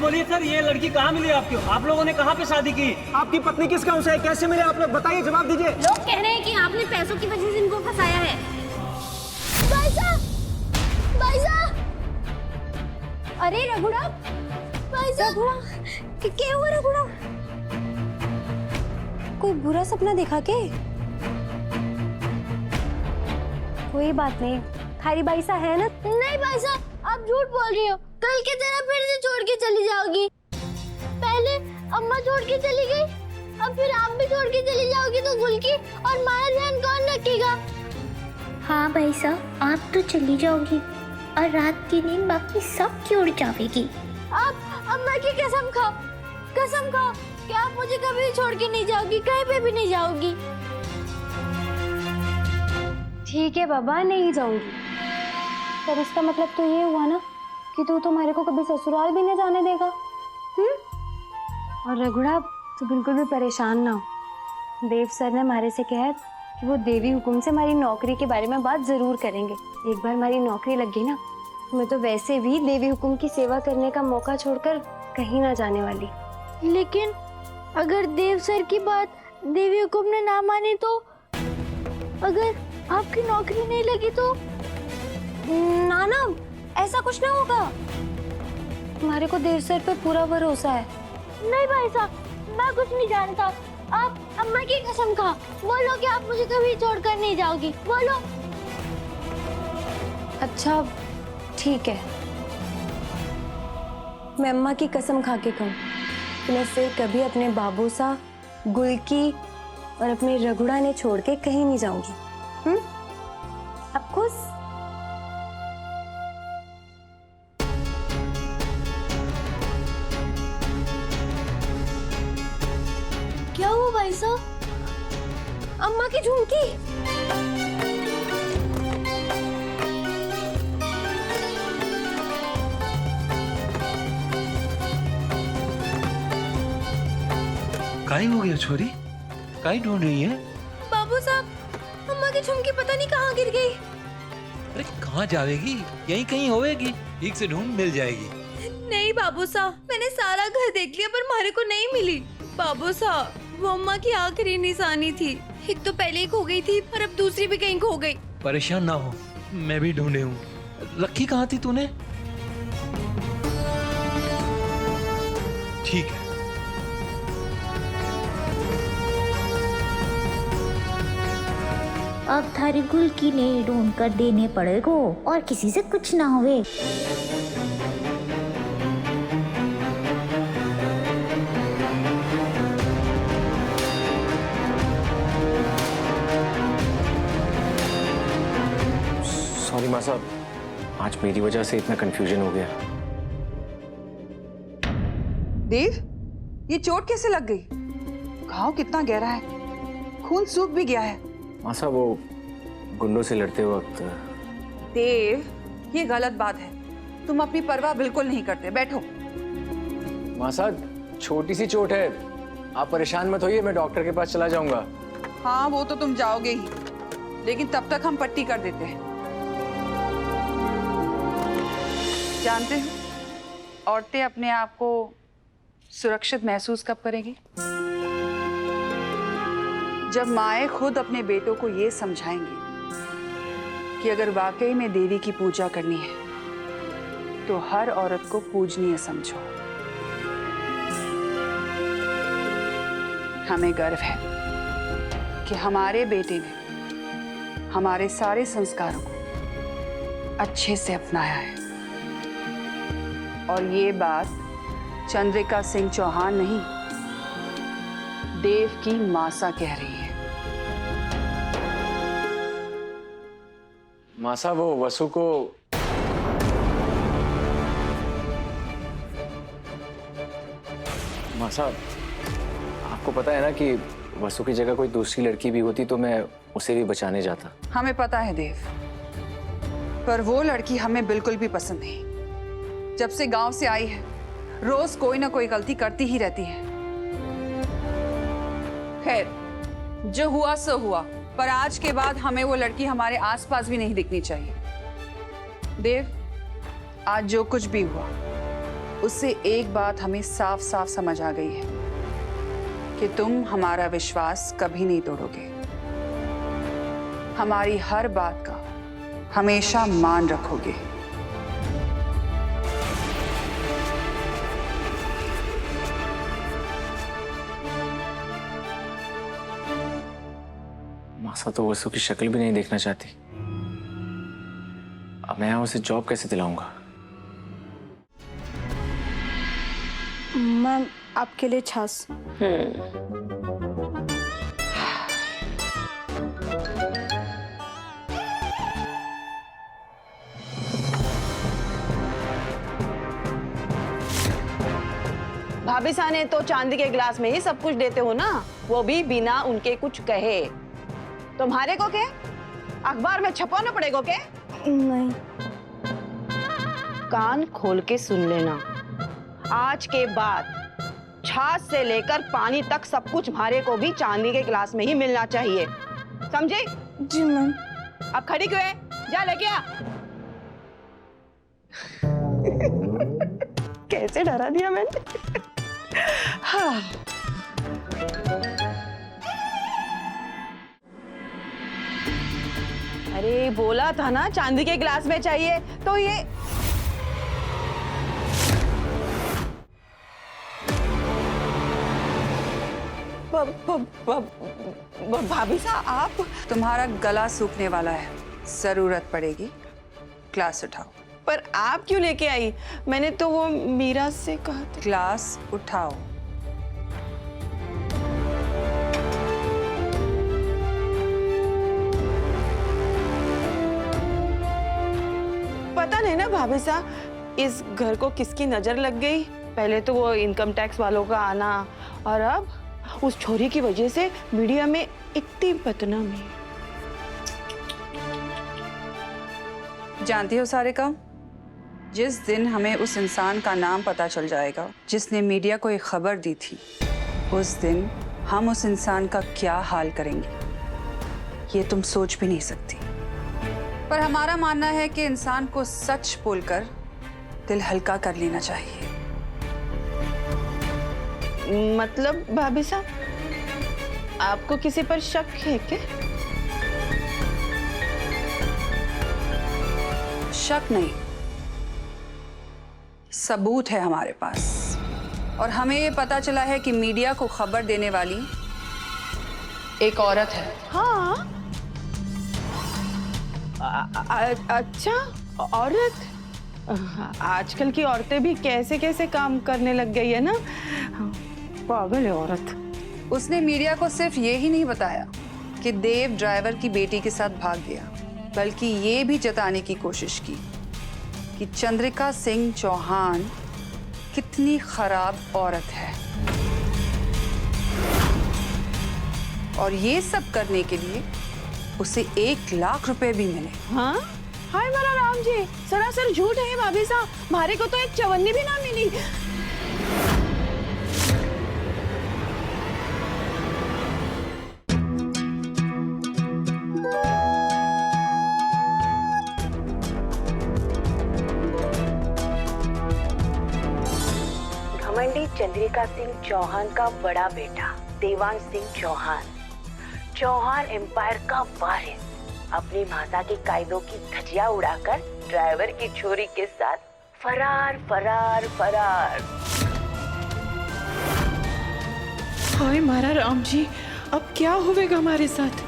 बोलिए सर, ये लड़की कहाँ मिली आपको? आप लोगों ने कहाँ पे शादी की? आपकी पत्नी किस गांव से है, कैसे मिले आप लोग, बताइए, जवाब दीजिए। लोग कह रहे हैं कि आपने पैसों की वजह से इनको फंसाया है। भाई साहब, भाई साहब, अरे रघुड़ा, भाई साहब, क्या हुआ रघुड़ा? कोई बुरा सपना देखा के? कोई बात नहीं, थारी भाई साहब है ना? नहीं भाई साहब, आप झूठ बोल रही हो। कल की तरह फिर से छोड़ के चली जाओगी। पहले अम्मा छोड़ के चली गई, अब फिर आप भी छोड़ के चली जाओगी तो गुलकी और हमारा ध्यान कौन रखेगा? हाँ भाई साहब, आप तो चली जाओगी और रात की नींद बाकी सब की उड़ जाएगी। आप अम्मा की कसम खाओ, कसम खाओ कि आप मुझे कभी भी छोड़ के नहीं जाओगी, कहीं पे भी नहीं जाओगी। ठीक है बाबा, नहीं जाऊंगी। पर इसका मतलब तो ये हुआ ना कि तू तुम्हारे को कभी ससुराल भी नहीं जाने देगा। और रघुड़ा, तू बिल्कुल भी परेशान ना हो। देव सर ने हमारे से कहा कि वो देवी हुकुम से हमारी नौकरी के बारे में बात जरूर करेंगे। एक बार हमारी नौकरी लग गई ना, मैं तो वैसे भी देवी हुकुम की सेवा करने का मौका छोड़कर कहीं ना जाने वाली। लेकिन अगर देव सर की बात देवी हुकुम ने ना मानी तो, अगर आपकी नौकरी नहीं लगी तो? ना ना, ऐसा कुछ ना होगा। तुम्हारे को देव सर पे पूरा भरोसा है। नहीं भाई साहब, मैं कुछ नहीं जानता। आप अम्मा की कसम खा, बोलो कि आप मुझे कभी छोड़कर नहीं जाओगी, बोलो। अच्छा ठीक है, मैं अम्मा की कसम खा के कहूँ कि मैं फिर कभी अपने बाबू सा, गुलकी और अपने रघुड़ा ने छोड़ के कहीं नहीं जाऊंगी। अब खुश? क्या हुआ भाई साहब? अम्मा की झुमकी? काई हो गया छोरी? काई ढूंढ रही है? बाबू साहब, अम्मा की झुमकी पता नहीं कहाँ गिर गई। अरे कहाँ जाएगी? यहीं कहीं होएगी, ठीक से ढूंढ मिल जाएगी। नहीं बाबू साहब, मैंने सारा घर देख लिया पर मारे को नहीं मिली। बाबू साहब, वो अम्मा की आखिरी निशानी थी। एक तो पहले ही खो गई थी और अब दूसरी भी कहीं खो गई। परेशान ना हो, मैं भी ढूंढे हूँ। रखी कहाँ थी तूने? ठीक है, अब थारी गुलकी ने ढूंढ कर देने पड़ेगा और किसी से कुछ ना होवे। सॉरी माँ साहब, आज मेरी वजह से इतना कंफ्यूजन हो गया। देव, ये चोट कैसे लग गई? घाव कितना गहरा है, खून सूख भी गया है। माँ साहब, वो गुंडों से लड़ते वक्त। देव, ये गलत बात है। तुम अपनी परवाह बिल्कुल नहीं करते। बैठो। माँ साहब, छोटी सी चोट है, आप परेशान मत होइए, मैं डॉक्टर के पास चला जाऊंगा। हाँ, वो तो तुम जाओगे ही, लेकिन तब तक हम पट्टी कर देते हैं। जानते हो, औरतें अपने आप को सुरक्षित महसूस कब करेंगी? जब माएं खुद अपने बेटों को ये समझाएंगी कि अगर वाकई में देवी की पूजा करनी है तो हर औरत को पूजनीय समझो। हमें गर्व है कि हमारे बेटे ने हमारे सारे संस्कारों को अच्छे से अपनाया है। और ये बात चंद्रिका सिंह चौहान नहीं, देव की मासा कह रही है। माँ साहब, वो वसु को माँ साहब, आपको पता है ना कि वसु की जगह कोई दूसरी लड़की भी होती तो मैं उसे भी बचाने जाता। हमें पता है देव, पर वो लड़की हमें बिल्कुल भी पसंद नहीं। जब से गांव से आई है, रोज कोई ना कोई गलती करती ही रहती है। खैर, जो हुआ सो हुआ, पर आज के बाद हमें वो लड़की हमारे आसपास भी नहीं दिखनी चाहिए। देव, आज जो कुछ भी हुआ उससे एक बात हमें साफ साफ समझ आ गई है कि तुम हमारा विश्वास कभी नहीं तोड़ोगे। हमारी हर बात का हमेशा मान रखोगे। मासा तो वसु की शक्ल भी नहीं देखना चाहती। अब मैं यहाँ उसे जॉब कैसे दिलाऊंगा? मैम आपके लिए छाछ। भाभी सा ने तो चांदी के गिलास में ही सब कुछ देते हो ना, वो भी बिना उनके कुछ कहे। तुम्हारे को क्या अखबार में छपवाना पड़ेगा क्या? नहीं। कान खोल के सुन लेना, आज के बाद छाछ से लेकर पानी तक सब कुछ हमारे को भी चांदी के गिलास में ही मिलना चाहिए, समझे? जी मैम। अब खड़ी क्यों है? जा लेके आ। कैसे डरा दिया मैंने। हाँ। अरे बोला था ना चांदी के गिलास में चाहिए, तो ये भाभी साहब आप। तुम्हारा गला सूखने वाला है, जरूरत पड़ेगी, ग्लास उठाओ। पर आप क्यों लेके आई? मैंने तो वो मीरा से कहा था। ग्लास उठाओ। पता नहीं ना भाभी साहब, इस घर को किसकी नजर लग गई। पहले तो वो इनकम टैक्स वालों का आना, और अब उस छोरी की वजह से मीडिया में इतनी बदनामी। जानती हो सारिका, जिस दिन हमें उस इंसान का नाम पता चल जाएगा जिसने मीडिया को एक खबर दी थी, उस दिन हम उस इंसान का क्या हाल करेंगे ये तुम सोच भी नहीं सकती। पर हमारा मानना है कि इंसान को सच बोलकर दिल हल्का कर लेना चाहिए। मतलब भाभी साहब, आपको किसी पर शक है क्या? शक नहीं, सबूत है हमारे पास। और हमें ये पता चला है कि मीडिया को खबर देने वाली एक औरत है। हाँ। अच्छा, औरत। आजकल की औरतें भी कैसे कैसे काम करने लग गई है ना, पागल है औरत। उसने मीडिया को सिर्फ ये ही नहीं बताया कि देव ड्राइवर की बेटी के साथ भाग गया, बल्कि ये भी जताने की कोशिश की कि चंद्रिका सिंह चौहान कितनी खराब औरत है। और ये सब करने के लिए उसे 1 लाख रुपए भी मिले। हाँ? हाय मेरा राम जी, सरासर झूठ है भाभी साहब, हमारे को तो एक चवन्नी भी ना मिली। घमंडी चंद्रिका सिंह चौहान का बड़ा बेटा देवांश सिंह चौहान, चौहान एम्पायर का वारिस, अपनी भाषा की कायदों की धज्जियां उड़ाकर ड्राइवर की छोरी के साथ फरार फरार फरार। हाय मारा राम जी, अब क्या होगा हमारे साथ?